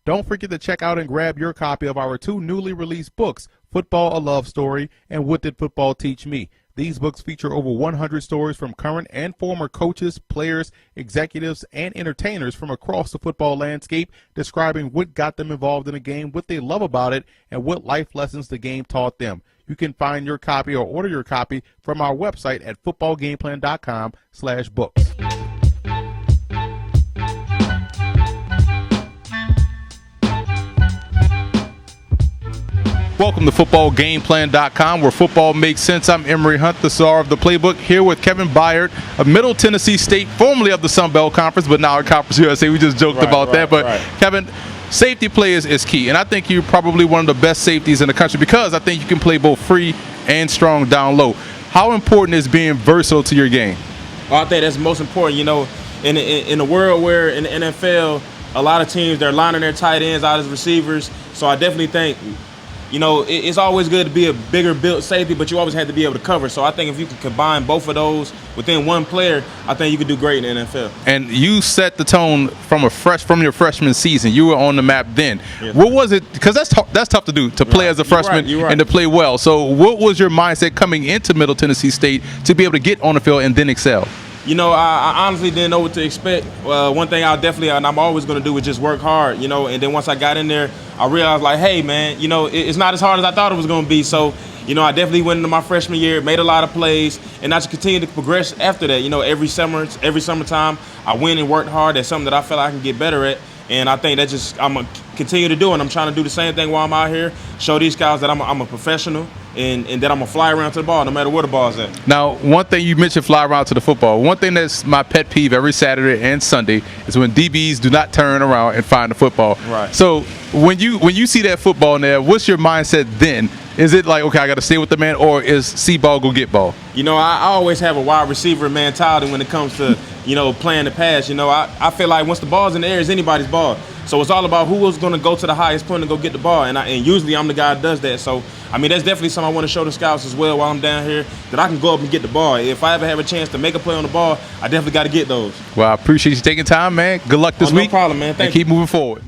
Don't forget to check out and grab your copy of our 2 newly released books, Football: A Love Story and What Did Football Teach Me? These books feature over 100 stories from current and former coaches, players, executives, and entertainers from across the football landscape, describing what got them involved in the game, what they love about it, and what life lessons the game taught them. You can find your copy or order your copy from our website at footballgameplan.com/books. Welcome to footballgameplan.com, where football makes sense. I'm Emory Hunt, the star of the playbook, here with Kevin Byard of Middle Tennessee State, formerly of the Sun Belt Conference, but now in Conference USA. We just joked about that. But Kevin, safety play is key, and I think you're probably one of the best safeties in the country because I think you can play both free and strong down low. How important is being versatile to your game? Well, I think that's most important. You know, in a world where in the NFL, a lot of teams, they're lining their tight ends out as receivers. So I definitely think, you know, it's always good to be a bigger built safety, but you always have to be able to cover. So I think if you can combine both of those within one player, I think you could do great in the NFL. And you set the tone from your freshman season. You were on the map then. Yes. What was it? Because that's tough to do, to play as a freshman and to play well. So what was your mindset coming into Middle Tennessee State to be able to get on the field and then excel? You know, I honestly didn't know what to expect. One thing I'm always going to do is just work hard, you know, and then once I got in there, I realized, like, hey, man, you know, it's not as hard as I thought it was going to be. So, you know, I definitely went into my freshman year, made a lot of plays, and I just continued to progress after that. You know, every summertime, I went and worked hard. That's something that I felt I can get better at. And I think I'm going to continue to do, and I'm trying to do the same thing while I'm out here, show these guys that I'm a professional and that I'm going to fly around to the ball no matter where the ball's at. Now, one thing you mentioned, fly around to the football. One thing that's my pet peeve every Saturday and Sunday is when DBs do not turn around and find the football. Right. So when you see that football in there, what's your mindset then? Is it like, okay, I got to stay with the man, or is see ball, go get ball? You know, I always have a wide receiver mentality when it comes to, you know, playing the pass. You know, I feel like once the ball's in the air, it's anybody's ball. So it's all about who is going to go to the highest point and go get the ball. And usually I'm the guy that does that. So, I mean, that's definitely something I want to show the scouts as well while I'm down here, that I can go up and get the ball. If I ever have a chance to make a play on the ball, I definitely got to get those. Well, I appreciate you taking time, man. Good luck this week. No problem, man. And keep moving forward.